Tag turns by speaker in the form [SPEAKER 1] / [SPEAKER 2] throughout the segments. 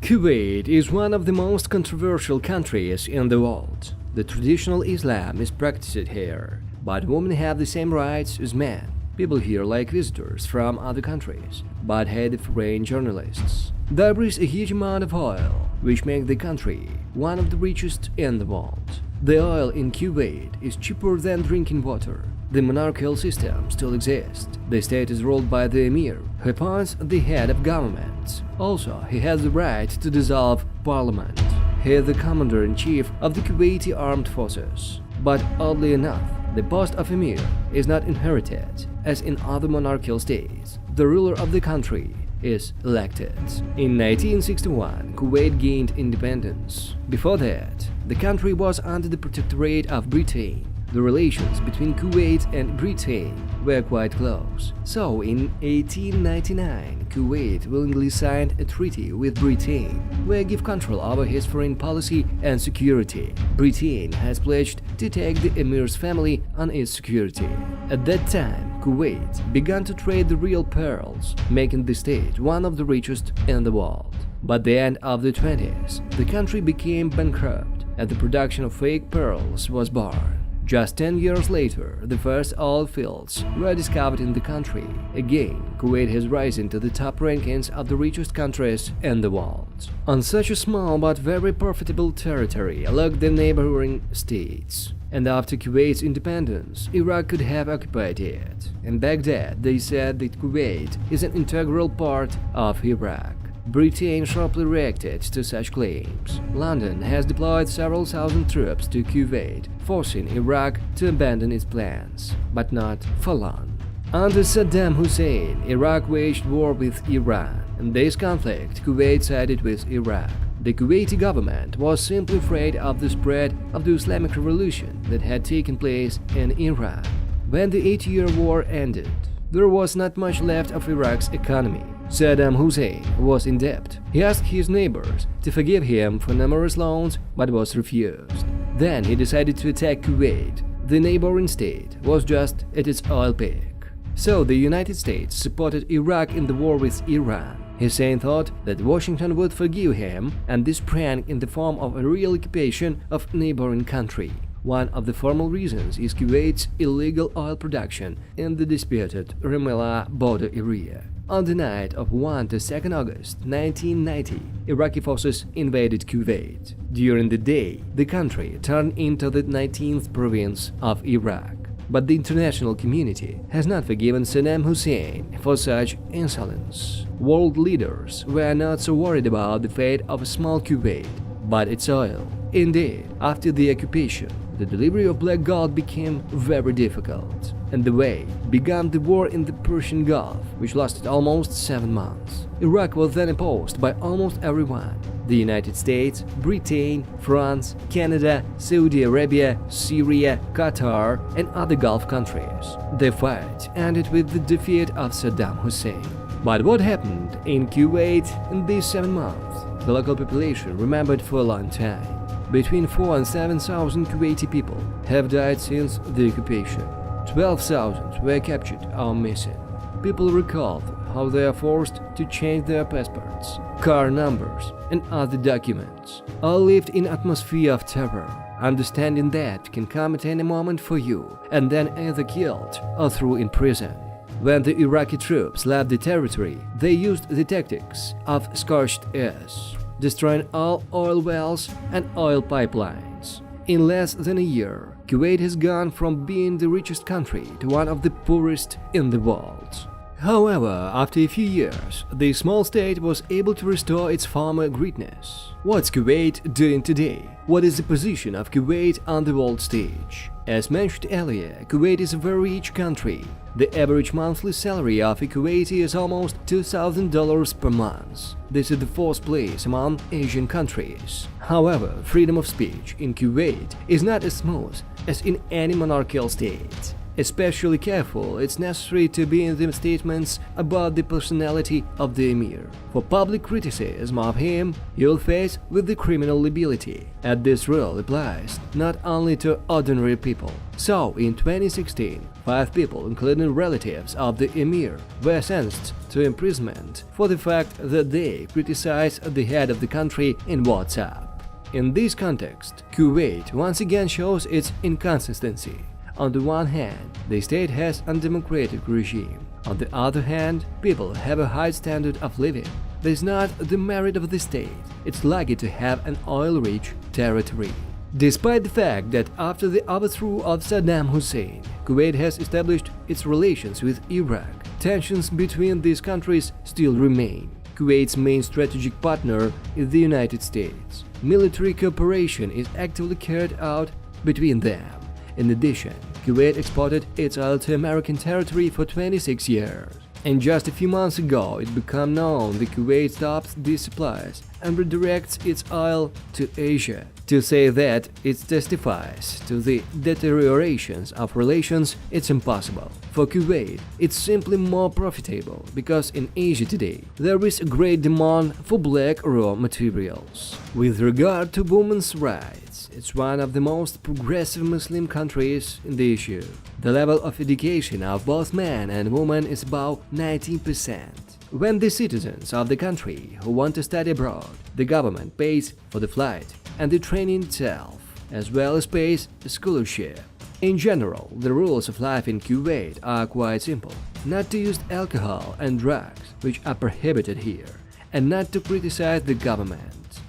[SPEAKER 1] Kuwait is one of the most controversial countries in the world. The traditional Islam is practiced here, but women have the same rights as men. People here like visitors from other countries, but hate foreign journalists. There is a huge amount of oil, which makes the country one of the richest in the world. The oil in Kuwait is cheaper than drinking water. The monarchical system still exists. The state is ruled by the Emir, who appoints the head of government. Also, he has the right to dissolve parliament. He is the commander-in-chief of the Kuwaiti armed forces. But oddly enough, the post of Emir is not inherited, as in other monarchical states. The ruler of the country is elected. In 1961, Kuwait gained independence. Before that, the country was under the protectorate of Britain. The relations between Kuwait and Britain were quite close. So, in 1899, Kuwait willingly signed a treaty with Britain, where give control over his foreign policy and security. Britain has pledged to take the Emir's family on its security. At that time, Kuwait began to trade the real pearls, making the state one of the richest in the world. By the end of the 20s, the country became bankrupt, and the production of fake pearls was born. Just 10 years later, the first oil fields were discovered in the country. Again, Kuwait has risen to the top rankings of the richest countries in the world. On such a small but very profitable territory, look the neighboring states. And after Kuwait's independence, Iraq could have occupied it. In Baghdad, they said that Kuwait is an integral part of Iraq. Britain sharply reacted to such claims. London has deployed several thousand troops to Kuwait, forcing Iraq to abandon its plans, but not for long. Under Saddam Hussein, Iraq waged war with Iran. In this conflict, Kuwait sided with Iraq. The Kuwaiti government was simply afraid of the spread of the Islamic Revolution that had taken place in Iran. When the 8-year war ended, there was not much left of Iraq's economy. Saddam Hussein was in debt. He asked his neighbors to forgive him for numerous loans, but was refused. Then he decided to attack Kuwait. The neighboring state was just at its oil peak. So the United States supported Iraq in the war with Iran. Hussein thought that Washington would forgive him, and this sprang in the form of a real occupation of neighboring country. One of the formal reasons is Kuwait's illegal oil production in the disputed Ramallah border area. On the night of 1 to 2 August 1990, Iraqi forces invaded Kuwait. During the day, the country turned into the 19th province of Iraq. But the international community has not forgiven Saddam Hussein for such insolence. World leaders were not so worried about the fate of a small Kuwait, but its oil. Indeed, after the occupation, the delivery of black gold became very difficult, and the way began the war in the Persian Gulf, which lasted almost 7 months. Iraq was then opposed by almost everyone: the United States, Britain, France, Canada, Saudi Arabia, Syria, Qatar, and other Gulf countries. The fight ended with the defeat of Saddam Hussein. But what happened in Kuwait in these 7 months? The local population remembered for a long time. Between 4,000 and 7,000 Kuwaiti people have died since the occupation. 12,000 were captured or missing. People recalled how they are forced to change their passports, car numbers, and other documents. All lived in an atmosphere of terror, understanding that can come at any moment for you, and then either killed or thrown in prison. When the Iraqi troops left the territory, they used the tactics of scorched earth, destroying all oil wells and oil pipelines. In less than a year, Kuwait has gone from being the richest country to one of the poorest in the world. However, after a few years, the small state was able to restore its former greatness. What's Kuwait doing today? What is the position of Kuwait on the world stage? As mentioned earlier, Kuwait is a very rich country. The average monthly salary of a Kuwaiti is almost $2,000 per month. This is the 4th place among Asian countries. However, freedom of speech in Kuwait is not as smooth as in any monarchical state. Especially careful, it's necessary to be in the statements about the personality of the Emir. For public criticism of him, you'll face with the criminal liability, and this rule applies not only to ordinary people. So, in 2016, 5 people, including relatives of the Emir, were sentenced to imprisonment for the fact that they criticized the head of the country in WhatsApp. In this context, Kuwait once again shows its inconsistency. On the one hand, the state has an undemocratic regime. On the other hand, people have a high standard of living. This is not the merit of the state. It's lucky to have an oil-rich territory. Despite the fact that after the overthrow of Saddam Hussein, Kuwait has established its relations with Iraq, tensions between these countries still remain. Kuwait's main strategic partner is the United States. Military cooperation is actively carried out between them. In addition, Kuwait exported its oil to American territory for 26 years. And just a few months ago, it became known that Kuwait stops these supplies and redirects its oil to Asia. To say that it testifies to the deteriorations of relations, it's impossible. For Kuwait, it's simply more profitable because in Asia today, there is a great demand for black raw materials. With regard to women's rights, it's one of the most progressive Muslim countries in the issue. The level of education of both men and women is about 19%. When the citizens of the country who want to study abroad, the government pays for the flight and the training itself, as well as pays a scholarship. In general, the rules of life in Kuwait are quite simple: not to use alcohol and drugs, which are prohibited here, and not to criticize the government.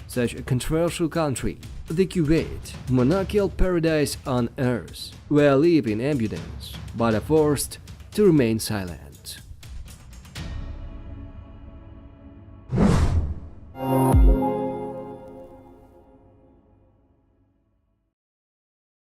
[SPEAKER 1] Such a controversial country, the Kuwait, monarchical paradise on earth, where live in abundance, but are forced to remain silent.